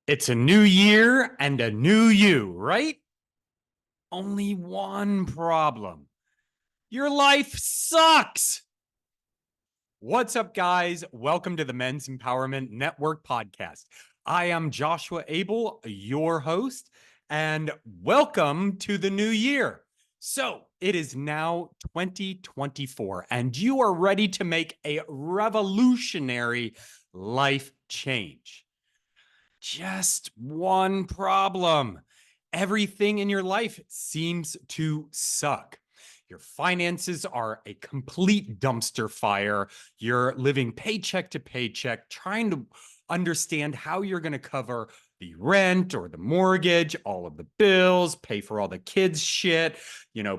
It's a new year and a new you, right? Only one problem. Your life sucks. What's up, guys? Welcome to the Men's Empowerment Network podcast. I am Joshua Abel, your host, and welcome to the new year. So it is now 2024, and you are ready to make a revolutionary life change. Just one problem. Everything in your life seems to suck. Your finances are a complete dumpster fire. You're living paycheck to paycheck, trying to understand how you're going to cover the rent or the mortgage, all of the bills, pay for all the kids' shit,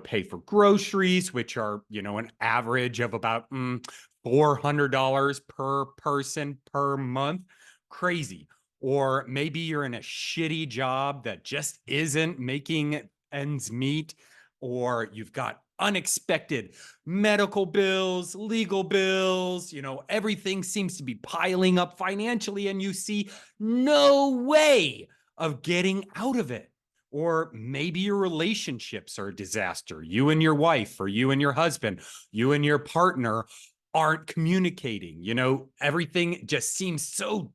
pay for groceries, which are, an average of about $400 per person per month. Crazy. Or maybe you're in a shitty job that just isn't making ends meet, or you've got unexpected medical bills, legal bills, everything seems to be piling up financially and you see no way of getting out of it. Or maybe your relationships are a disaster. You and your wife, or you and your husband, you and your partner aren't communicating. Everything just seems so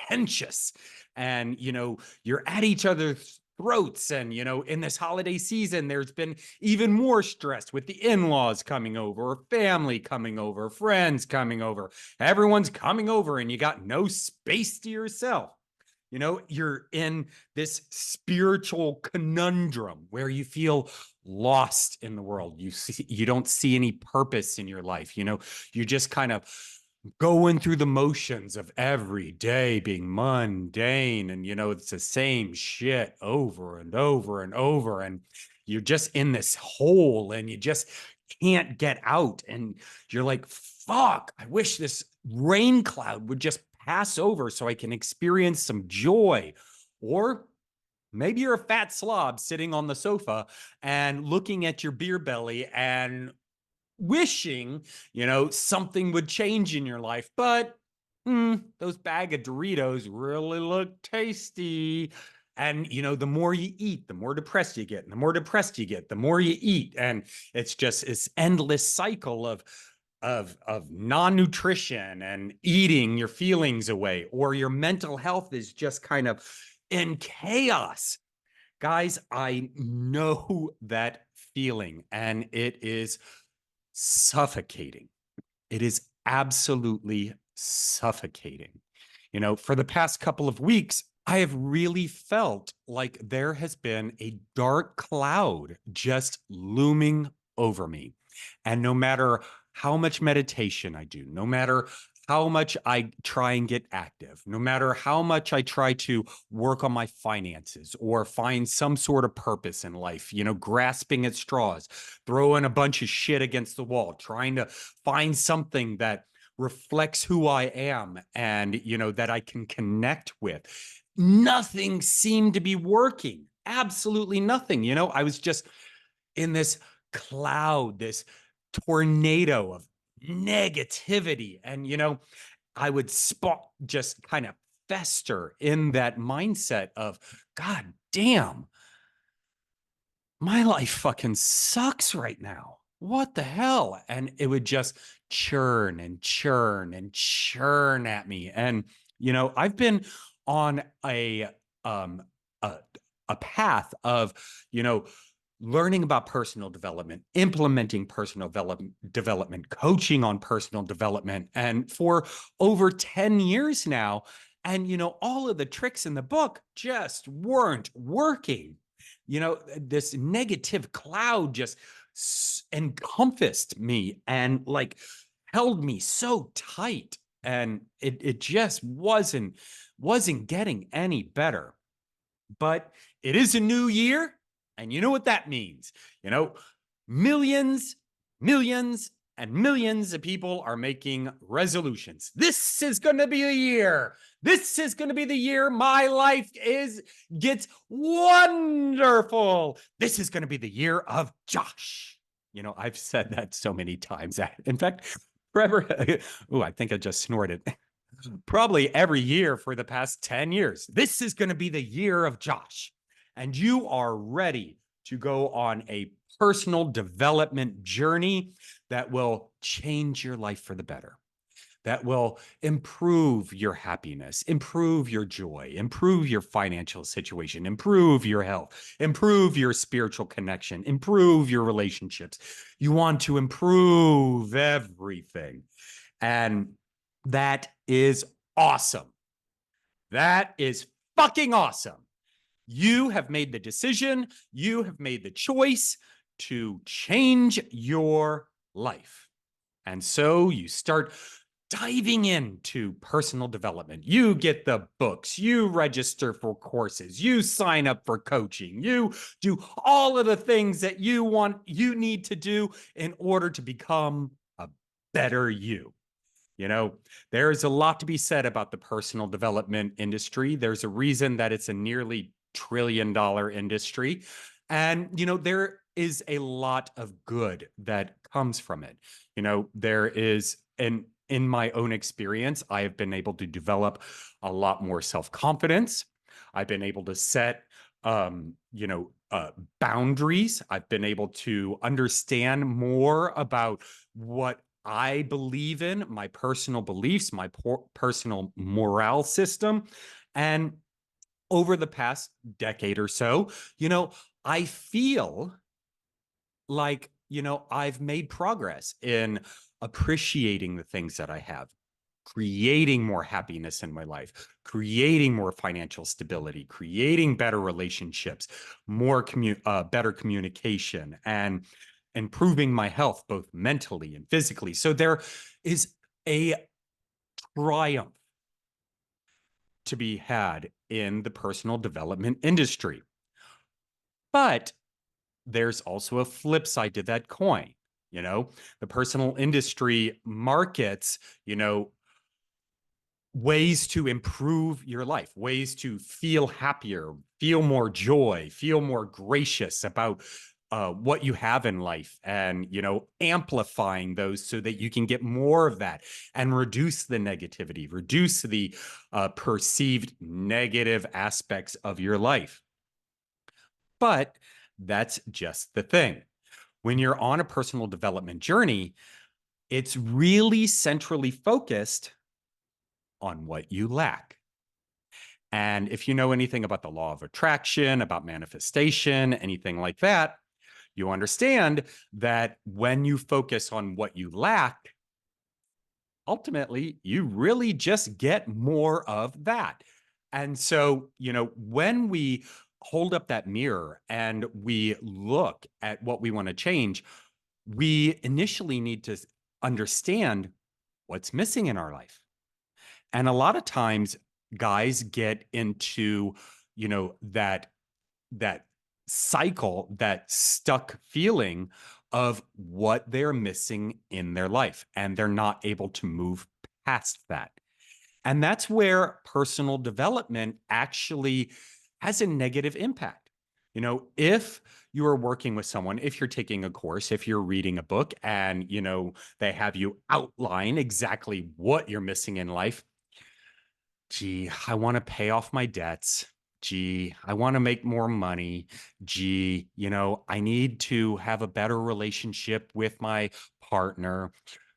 tensious, and you're at each other's throats. And in this holiday season, there's been even more stress with the in-laws coming over, family coming over, friends coming over. Everyone's coming over and you got no space to yourself. You're in this spiritual conundrum where you feel lost in the world. You don't see any purpose in your life. You just kind of going through the motions of every day being mundane, and it's the same shit over and over and over, and you're just in this hole and you just can't get out. And you're like, fuck, I wish this rain cloud would just pass over so I can experience some joy. Or maybe you're a fat slob sitting on the sofa and looking at your beer belly and wishing, something would change in your life. But those bag of Doritos really look tasty. And, the more you eat, the more depressed you get. And the more depressed you get, the more you eat. And it's just this endless cycle of non-nutrition and eating your feelings away, or your mental health is just kind of in chaos. Guys, I know that feeling, and it is suffocating. It is absolutely suffocating. For the past couple of weeks, I have really felt like there has been a dark cloud just looming over me. And no matter how much meditation I do, no matter how much I try and get active, no matter how much I try to work on my finances or find some sort of purpose in life, grasping at straws, throwing a bunch of shit against the wall, trying to find something that reflects who I am and, that I can connect with. Nothing seemed to be working. Absolutely nothing. I was just in this cloud, this tornado of negativity. And, I would just kind of fester in that mindset of, God damn, my life fucking sucks right now. What the hell? And it would just churn and churn and churn at me. And, I've been on um a, a path of, learning about personal development, implementing personal development, coaching on personal development, and for over 10 years now. And, all of the tricks in the book just weren't working. This negative cloud just encompassed me and like held me so tight. And it just wasn't getting any better. But it is a new year. And you know what that means? Millions, millions, and millions of people are making resolutions. This is going to be the year. This is going to be the year my life gets wonderful. This is going to be the year of Josh. I've said that so many times. In fact, forever. Oh, I think I just snorted. probably every year for the past 10 years. This is going to be the year of Josh. And you are ready to go on a personal development journey that will change your life for the better, that will improve your happiness, improve your joy, improve your financial situation, improve your health, improve your spiritual connection, improve your relationships. You want to improve everything. And that is awesome. That is fucking awesome. You have made the decision, you have made the choice to change your life. And so you start diving into personal development. You get the books, you register for courses, you sign up for coaching, you do all of the things that you need to do in order to become a better you. You know, there's a lot to be said about the personal development industry. There's a reason that it's a nearly $1 trillion industry. And, there is a lot of good that comes from it. There is, and in my own experience, I have been able to develop a lot more self-confidence. I've been able to set, boundaries. I've been able to understand more about what I believe in, my personal beliefs, my personal morale system. And over the past decade or so, I feel like, I've made progress in appreciating the things that I have, creating more happiness in my life, creating more financial stability, creating better relationships, better communication, and improving my health, both mentally and physically. So there is a triumph to be had in the personal development industry. But there's also a flip side to that coin. The personal industry markets, ways to improve your life, ways to feel happier, feel more joy, feel more gracious about what you have in life, and amplifying those so that you can get more of that and reduce the negativity, reduce the perceived negative aspects of your life. But that's just the thing. When you're on a personal development journey, it's really centrally focused on what you lack. And if you know anything about the law of attraction, about manifestation, anything like that, you understand that when you focus on what you lack, ultimately, you really just get more of that. And so, when we hold up that mirror and we look at what we want to change, we initially need to understand what's missing in our life. And a lot of times guys get into, that cycle, that stuck feeling of what they're missing in their life, and they're not able to move past that. And that's where personal development actually has a negative impact. If you are working with someone, if you're taking a course, if you're reading a book, and, they have you outline exactly what you're missing in life. Gee, I want to pay off my debts. Gee, I want to make more money. Gee, I need to have a better relationship with my partner.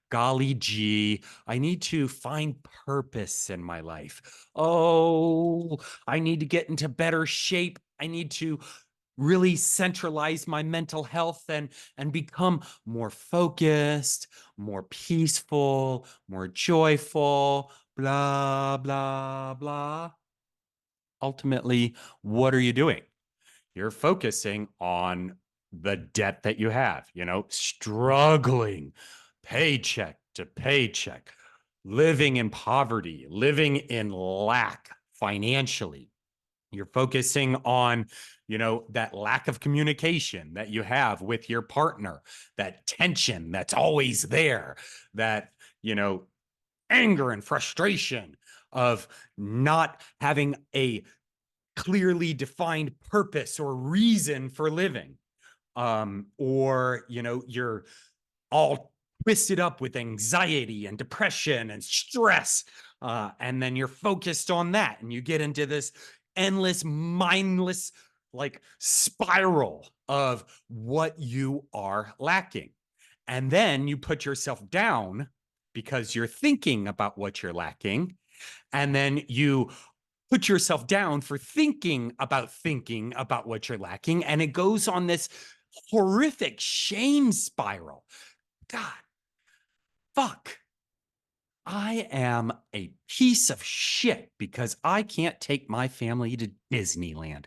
Golly gee, I need to find purpose in my life. Oh, I need to get into better shape. I need to really centralize my mental health and become more focused, more peaceful, more joyful, blah, blah, blah. Ultimately, what are you doing? You're focusing on the debt that you have, struggling paycheck to paycheck, living in poverty, living in lack financially. You're focusing on, that lack of communication that you have with your partner, that tension that's always there, that, anger and frustration of not having a clearly defined purpose or reason for living. Or, you're all twisted up with anxiety and depression and stress And then you're focused on that, and you get into this endless, mindless, like spiral of what you are lacking. And then you put yourself down because you're thinking about what you're lacking. And then you put yourself down for thinking about what you're lacking. And it goes on this horrific shame spiral. God, fuck. I am a piece of shit because I can't take my family to Disneyland.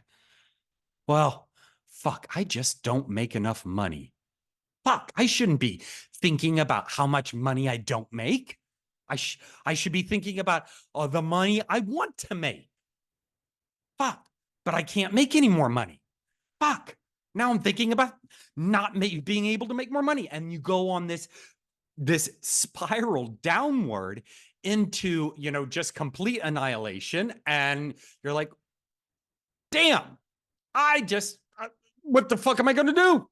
Well, fuck, I just don't make enough money. Fuck, I shouldn't be thinking about how much money I don't make. I should be thinking about the money I want to make. Fuck, but I can't make any more money. Fuck. Now I'm thinking about not being able to make more money. And you go on this spiral downward into, just complete annihilation. And you're like, damn, what the fuck am I going to do?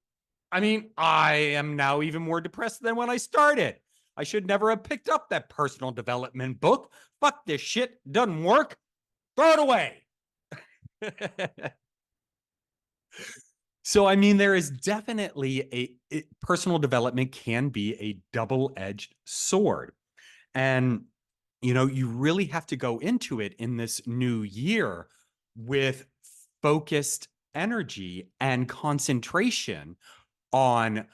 I mean, I am now even more depressed than when I started. I should never have picked up that personal development book. Fuck this shit. Doesn't work. Throw it away. So, I mean, there is definitely personal development can be a double-edged sword. And, you really have to go into it in this new year with focused energy and concentration on,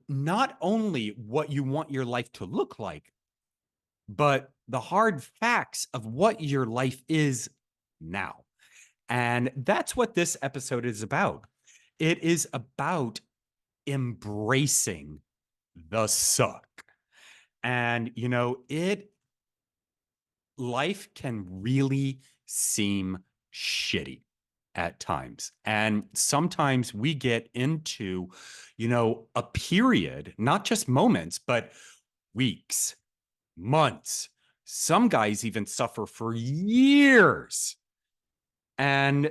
not only what you want your life to look like, but the hard facts of what your life is now. And that's what this episode is about. It is about embracing the suck. And, life can really seem shitty at times. And sometimes we get into, a period, not just moments, but weeks, months. Some guys even suffer for years. And,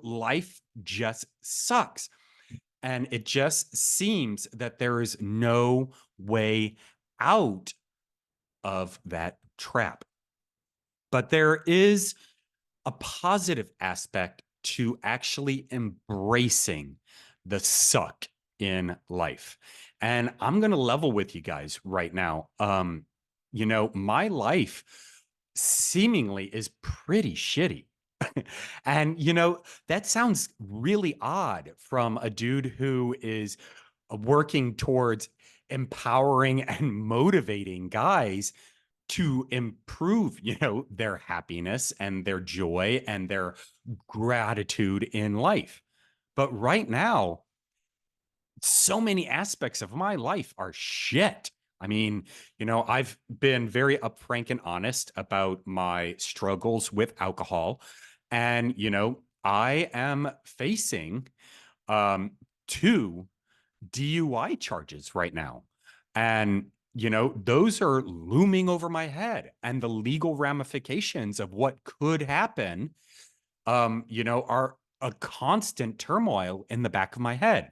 life just sucks. And it just seems that there is no way out of that trap. But there is a positive aspect to actually embracing the suck in life. And I'm going to level with you guys right now. My life seemingly is pretty shitty. And, that sounds really odd from a dude who is working towards empowering and motivating guys to improve, their happiness and their joy and their gratitude in life. But right now, so many aspects of my life are shit. I mean, I've been very upfront and honest about my struggles with alcohol. And, I am facing 2 DUI charges right now. And, those are looming over my head. And the legal ramifications of what could happen, are a constant turmoil in the back of my head.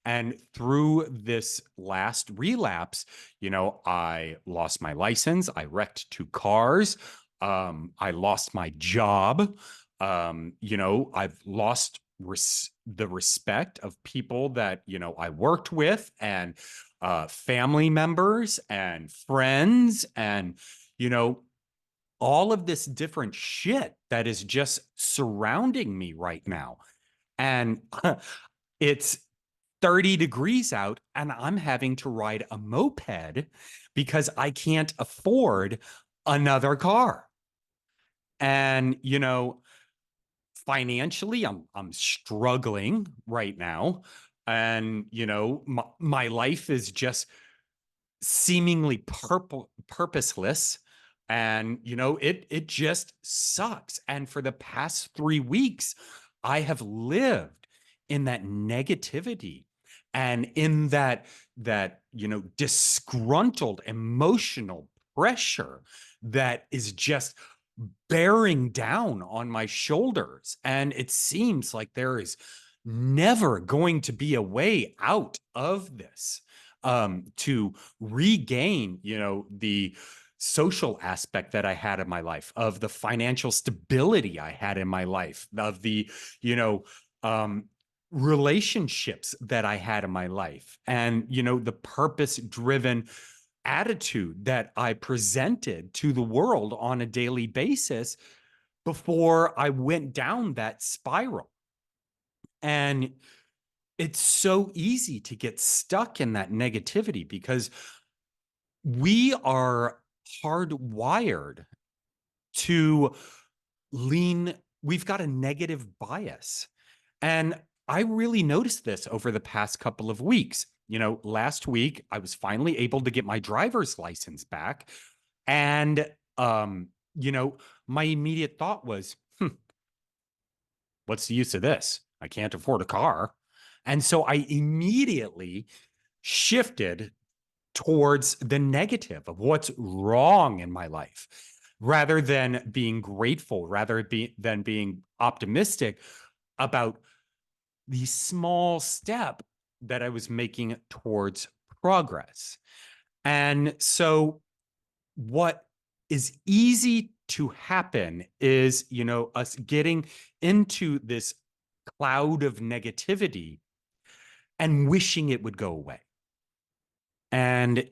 And through this last relapse, I lost my license. I wrecked 2 cars. I lost my job. I've lost the respect of people that, I worked with, and family members and friends, and, all of this different shit that is just surrounding me right now. And it's 30 degrees out, and I'm having to ride a moped because I can't afford another car. And, financially, I'm struggling right now. And, my life is just seemingly purposeless. And, it just sucks. And for the past 3 weeks, I have lived in that negativity and in that, disgruntled emotional pressure that is just bearing down on my shoulders. And it seems like there is never going to be a way out of this, to regain, the social aspect that I had in my life, of the financial stability I had in my life, of the, you know, relationships that I had in my life, and, the purpose driven attitude that I presented to the world on a daily basis before I went down that spiral. And it's so easy to get stuck in that negativity because we are hardwired to lean, we've got a negative bias. And I really noticed this over the past couple of weeks. Last week I was finally able to get my driver's license back. And, my immediate thought was, what's the use of this? I can't afford a car. And so I immediately shifted towards the negative of what's wrong in my life rather than being grateful, than being optimistic about the small step that I was making towards progress. And so what is easy to happen is, us getting into this cloud of negativity and wishing it would go away. And,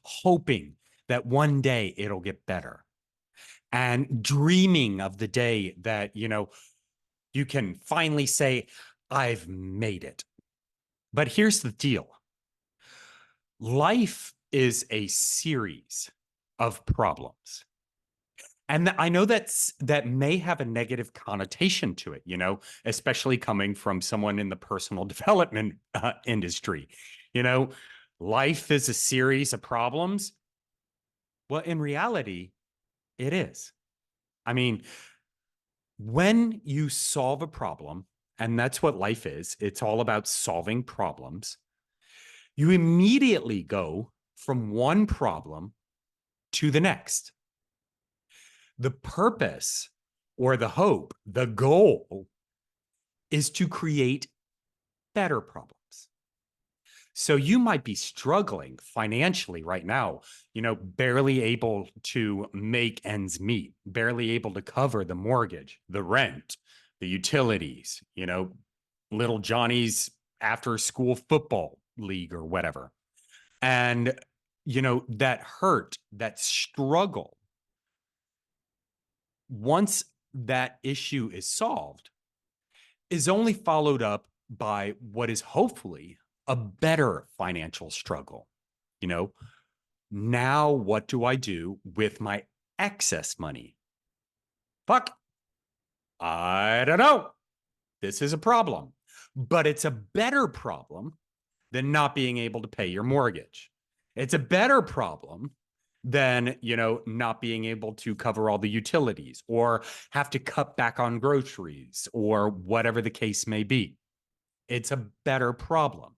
hoping that one day it'll get better, and dreaming of the day that, you can finally say, I've made it. But here's the deal. Life is a series of problems. And I know that may have a negative connotation to it, especially coming from someone in the personal development industry. Life is a series of problems. Well, in reality, it is. I mean, when you solve a problem, and that's what life is, it's all about solving problems, you immediately go from one problem to the next. The purpose or the hope, the goal is to create better problems. So you might be struggling financially right now, barely able to make ends meet, barely able to cover the mortgage, the rent, the utilities, little Johnny's after school football league or whatever. And, that hurt, that struggle, once that issue is solved, is only followed up by what is hopefully a better financial struggle. Now what do I do with my excess money? Fuck, I don't know. This is a problem, but it's a better problem than not being able to pay your mortgage. It's a better problem than, not being able to cover all the utilities or have to cut back on groceries or whatever the case may be. It's a better problem.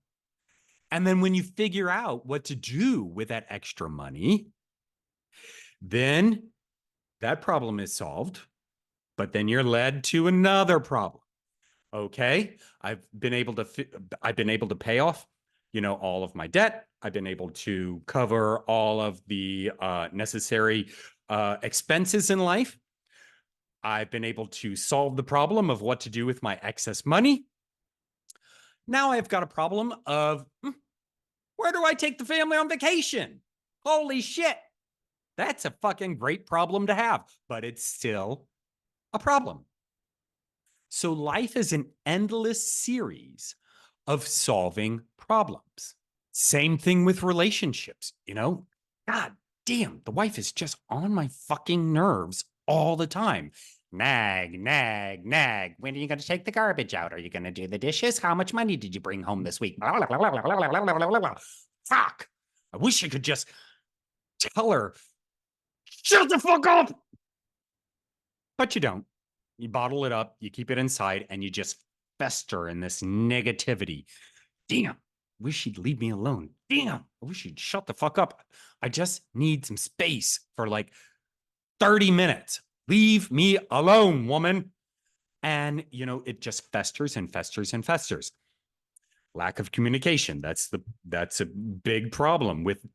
And then when you figure out what to do with that extra money, then that problem is solved, but then you're led to another problem. Okay, I've been able to pay off, all of my debt. I've been able to cover all of the necessary expenses in life. I've been able to solve the problem of what to do with my excess money. Now I've got a problem of where do I take the family on vacation? Holy shit. That's a fucking great problem to have, but it's still a problem. So life is an endless series of solving problems. Same thing with relationships, God damn, the wife is just on my fucking nerves all the time. Nag, nag, nag. When are you going to take the garbage out? Are you going to do the dishes? How much money did you bring home this week? Fuck. I wish I could just tell her, shut the fuck up. But you don't. You bottle it up, you keep it inside, and you just fester in this negativity. Damn, wish she'd leave me alone. Damn, I wish she'd shut the fuck up. I just need some space for like 30 minutes. Leave me alone, woman. And, it just festers and festers and festers. Lack of communication. That's a big problem with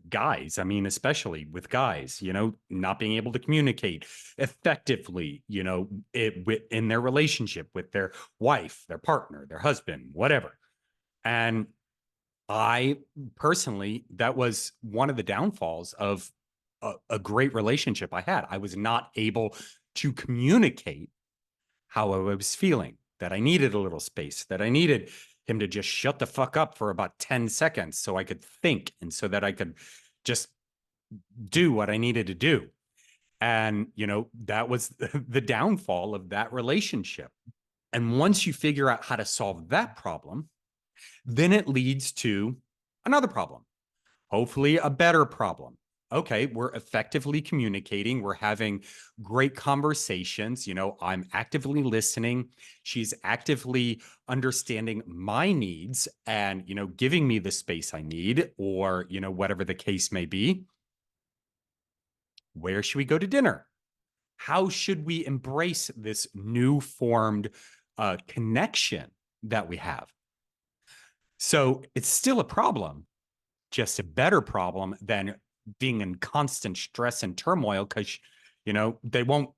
guys, I mean, especially with guys, not being able to communicate effectively, in their relationship with their wife, their partner, their husband, whatever. And I personally, that was one of the downfalls of a great relationship I had. I was not able to communicate how I was feeling, that I needed a little space, that I needed him to just shut the fuck up for about 10 seconds so I could think and so that I could just do what I needed to do. And, that was the downfall of that relationship. And once you figure out how to solve that problem, then it leads to another problem, hopefully a better problem. Okay, we're effectively communicating. We're having great conversations. I'm actively listening. She's actively understanding my needs and, giving me the space I need, or, whatever the case may be. Where should we go to dinner? How should we embrace this new formed connection that we have? So it's still a problem, just a better problem than being in constant stress and turmoil because, they won't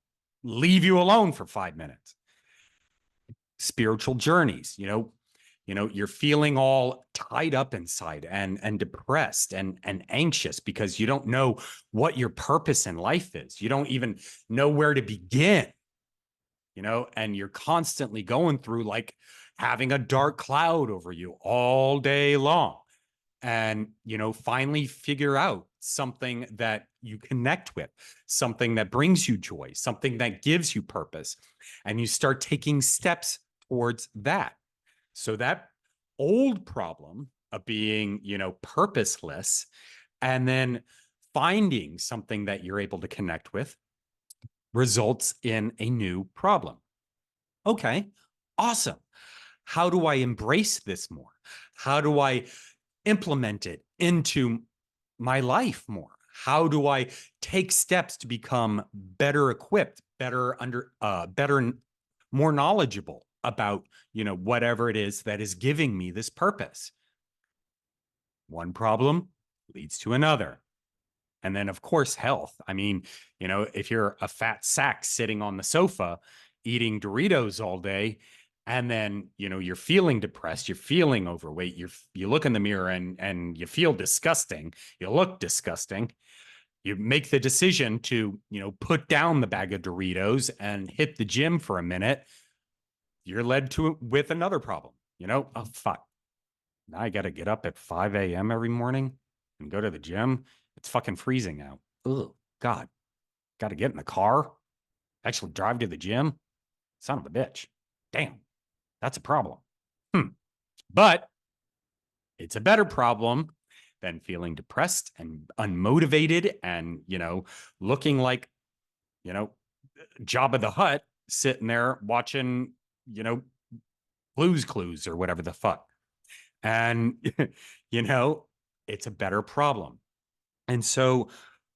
leave you alone for 5 minutes. Spiritual journeys, you're feeling all tied up inside and depressed and anxious because you don't know what your purpose in life is. You don't even know where to begin, and you're constantly going through like having a dark cloud over you all day long. And, finally figure out something that you connect with, something that brings you joy, something that gives you purpose. And you start taking steps towards that. So that old problem of being, purposeless, and then finding something that you're able to connect with results in a new problem. Okay, awesome. How do I embrace this more? How do I implement it into my life more? How do I take steps to become better equipped, better, more knowledgeable about, whatever it is that is giving me this purpose? One problem leads to another. And then, of course, health. I mean, if you're a fat sack sitting on the sofa eating Doritos all day, and then, you're feeling depressed, you're feeling overweight, you look in the mirror and you feel disgusting, you look disgusting, you make the decision to, put down the bag of Doritos and hit the gym for a minute, you're led to with another problem. Oh, fuck. Now I got to get up at 5 a.m. every morning and go to the gym. It's fucking freezing out. Oh, God. Got to get in the car, actually drive to the gym. Son of a bitch. Damn, that's a problem. But it's a better problem than feeling depressed and unmotivated and, looking like, Jabba the Hutt sitting there watching, Blue's Clues or whatever the fuck. And, it's a better problem. And so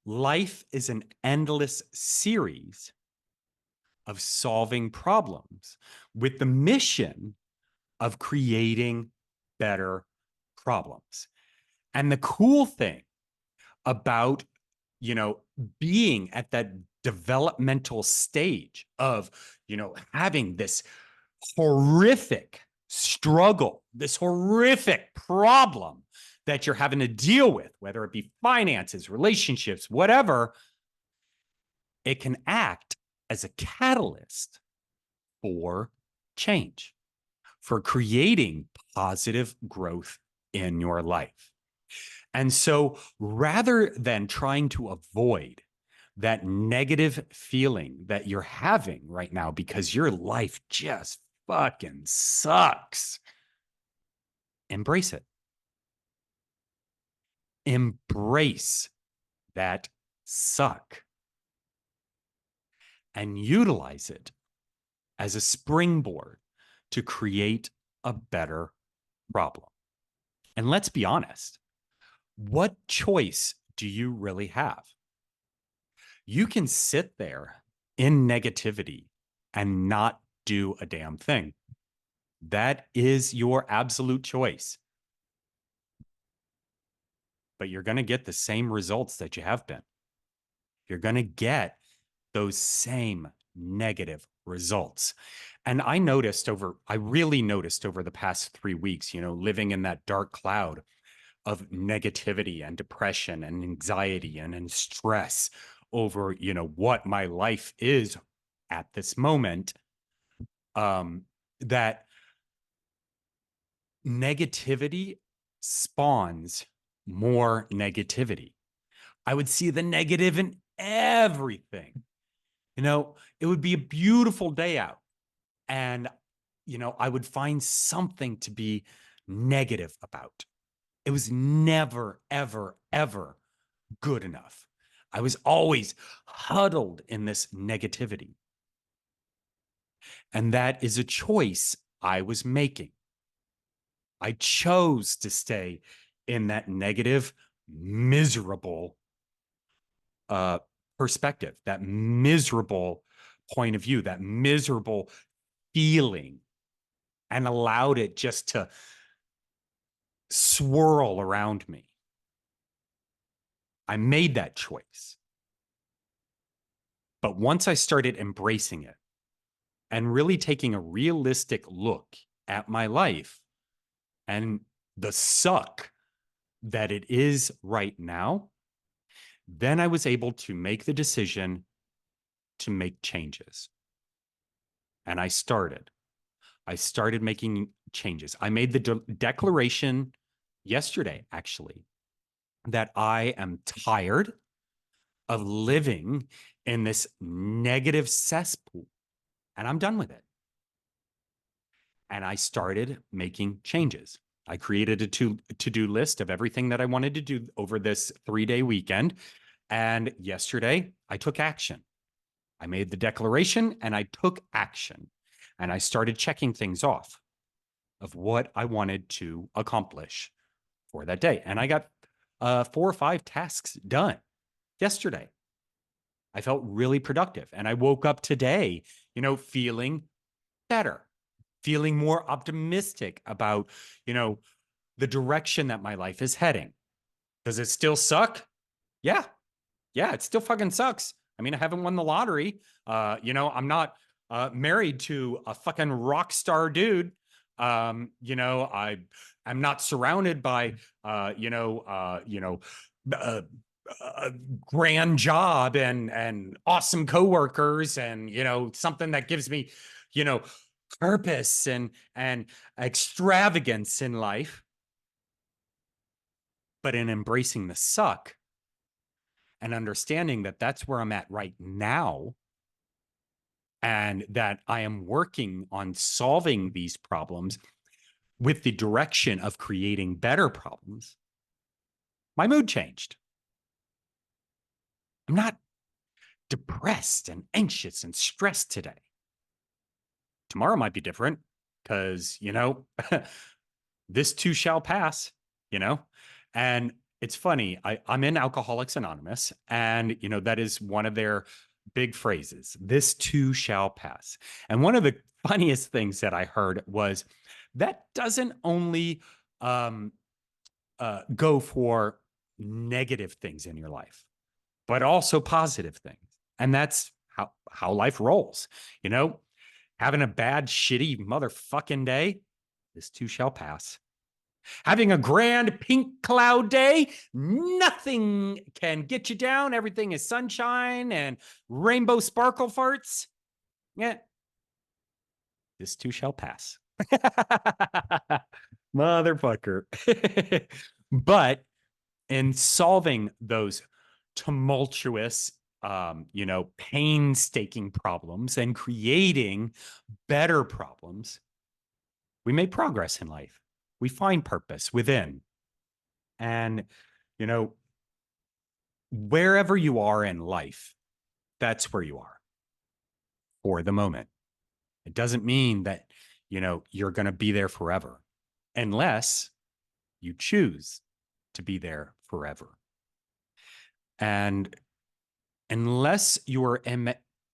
life is an endless series of solving problems with the mission of creating better problems. And the cool thing about, being at that developmental stage of, having this horrific struggle, this horrific problem that you're having to deal with, whether it be finances, relationships, whatever, it can act as a catalyst for change, for creating positive growth in your life. And so rather than trying to avoid that negative feeling that you're having right now because your life just fucking sucks, embrace it. Embrace that suck and utilize it as a springboard to create a better problem. And let's be honest, what choice do you really have? You can sit there in negativity and not do a damn thing. That is your absolute choice. but you're going to get the same results that you have been. You're going to get those same negative results. And I really noticed over the past 3 weeks, living in that dark cloud of negativity and depression and anxiety and stress over, what my life is at this moment, that negativity spawns more negativity. I would see the negative in everything. It would be a beautiful day out. And, I would find something to be negative about. It was never, ever, ever good enough. I was always huddled in this negativity. And that is a choice I was making. I chose to stay in that negative, miserable perspective, that miserable point of view, that miserable feeling, and allowed it just to swirl around me. I made that choice. But once I started embracing it and really taking a realistic look at my life and the suck that it is right now, then I was able to make the decision to make changes. And I started making changes. I made the declaration yesterday, actually, that I am tired of living in this negative cesspool, and I'm done with it. And I started making changes. I created a to-do list of everything that I wanted to do over this 3-day weekend. And yesterday, I took action. I made the declaration and I took action. And I started checking things off of what I wanted to accomplish for that day. And I got 4 or 5 tasks done yesterday. I felt really productive. And I woke up today, feeling better, feeling more optimistic about, the direction that my life is heading. Does it still suck? Yeah. Yeah, it still fucking sucks. I mean, I haven't won the lottery. I'm not married to a fucking rock star dude. I'm not surrounded by a grand job and awesome coworkers and something that gives me, purpose and extravagance in life. But in embracing the suck and understanding that that's where I'm at right now, and that I am working on solving these problems with the direction of creating better problems, my mood changed. I'm not depressed and anxious and stressed today. Tomorrow might be different because, this too shall pass, and it's funny. I'm in Alcoholics Anonymous, and, that is one of their big phrases. This too shall pass. And one of the funniest things that I heard was that doesn't only go for negative things in your life, but also positive things. And that's how life rolls. Having a bad, shitty motherfucking day, this too shall pass. Having a grand pink cloud day, nothing can get you down. Everything is sunshine and rainbow sparkle farts. Yeah, this too shall pass. Motherfucker. But in solving those tumultuous, painstaking problems and creating better problems, we make progress in life. We find purpose within. And, wherever you are in life, that's where you are for the moment. It doesn't mean that, you're going to be there forever unless you choose to be there forever. And unless you are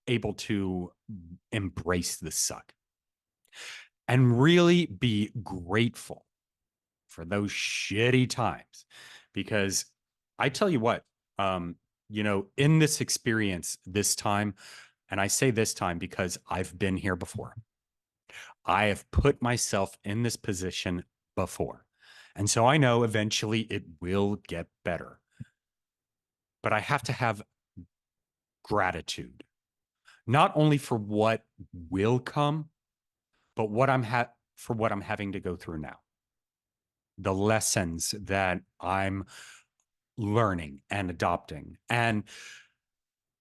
able to embrace the suck and really be grateful for those shitty times, because I tell you what, in this experience this time, and I say this time because I've been here before, I have put myself in this position before. And so I know eventually it will get better. But I have to have gratitude, not only for what will come, but for what I'm having to go through now. The lessons that I'm learning and adopting. And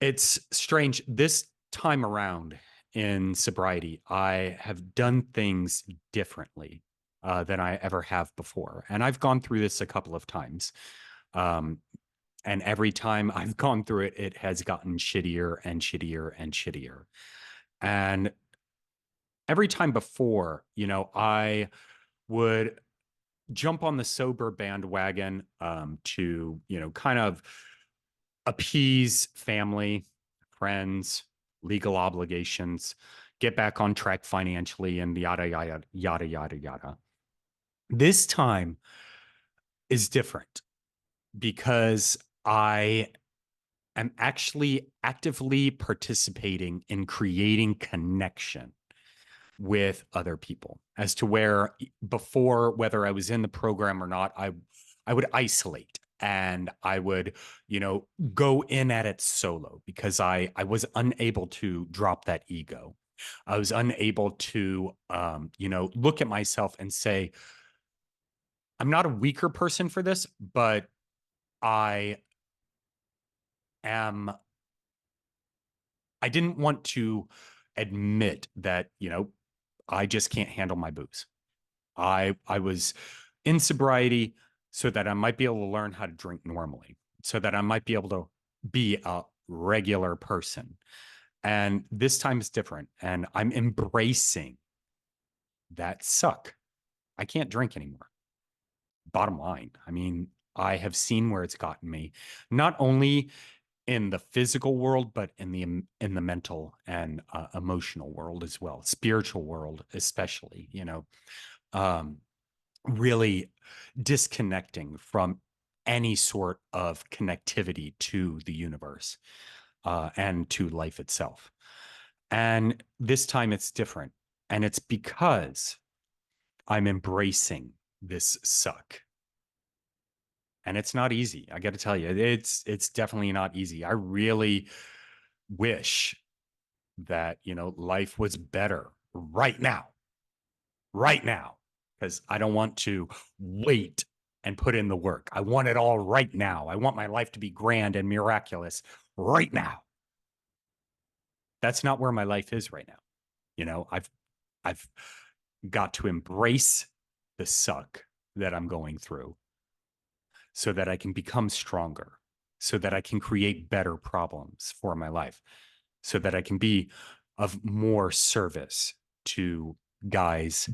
it's strange. This time around in sobriety, I have done things differently than I ever have before. And I've gone through this a couple of times. Um, and every time I've gone through it, it has gotten shittier and shittier and shittier. And every time before, I would jump on the sober bandwagon to, kind of appease family, friends, legal obligations, get back on track financially, and yada, yada, yada, yada, yada. This time is different because I am actually actively participating in creating connection with other people, as to where before, whether I was in the program or not, I would isolate and I would, go in at it solo because I was unable to drop that ego. I was unable to, look at myself and say, I'm not a weaker person for this, but I am, I didn't want to admit that, I just can't handle my booze. I was in sobriety so that I might be able to learn how to drink normally, so that I might be able to be a regular person. And this time is different. And I'm embracing that suck. I can't drink anymore. Bottom line. I mean, I have seen where it's gotten me, not only in the physical world, but in the mental and emotional world as well, spiritual world, especially, um, really disconnecting from any sort of connectivity to the universe and to life itself. And this time it's different. And it's because I'm embracing this suck. And it's not easy. I got to tell you, it's definitely not easy. I really wish that, life was better right now, because I don't want to wait and put in the work. I want it all right now. I want my life to be grand and miraculous right now. That's not where my life is right now. I've got to embrace the suck that I'm going through so that I can become stronger, so that I can create better problems for my life, so that I can be of more service to guys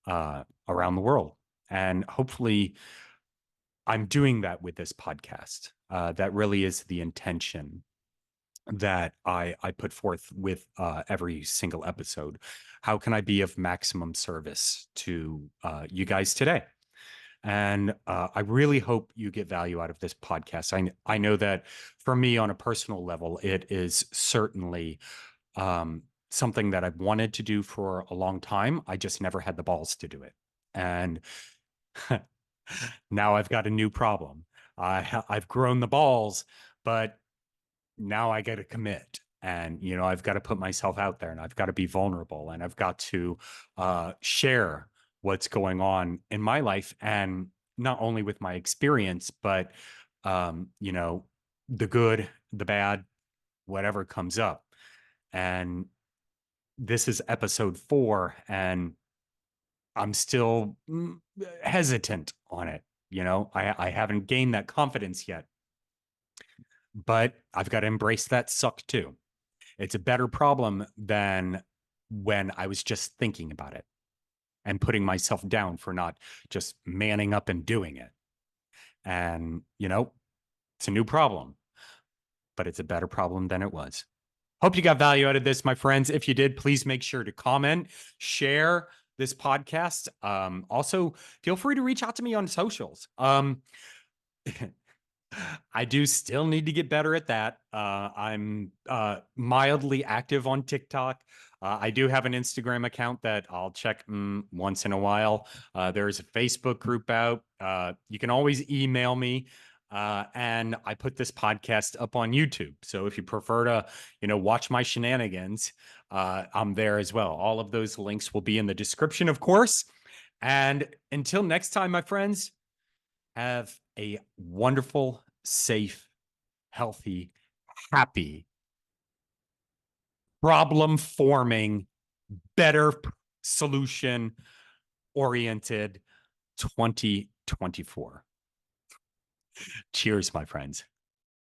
around the world. And hopefully, I'm doing that with this podcast. That really is the intention that I put forth with every single episode. How can I be of maximum service to you guys today? And I really hope you get value out of this podcast. I know that for me, on a personal level, it is certainly something that I've wanted to do for a long time. I just never had the balls to do it. And now I've got a new problem. I've grown the balls, but now I got to commit. And, I've got to put myself out there and I've got to be vulnerable and I've got to share what's going on in my life. And not only with my experience, but, the good, the bad, whatever comes up. And this is episode 4. And I'm still hesitant on it. I haven't gained that confidence yet, but I've got to embrace that suck too. It's a better problem than when I was just thinking about it and putting myself down for not just manning up and doing it. And, it's a new problem, but it's a better problem than it was. Hope you got value out of this, my friends. If you did, please make sure to comment, share this podcast. Also, feel free to reach out to me on socials. I do still need to get better at that. I'm mildly active on TikTok. I do have an Instagram account that I'll check once in a while. There's a Facebook group out. You can always email me. And I put this podcast up on YouTube. So if you prefer to, watch my shenanigans, I'm there as well. All of those links will be in the description, of course. And until next time, my friends, have a wonderful, safe, healthy, happy, problem forming, better solution oriented 2024. Cheers, my friends.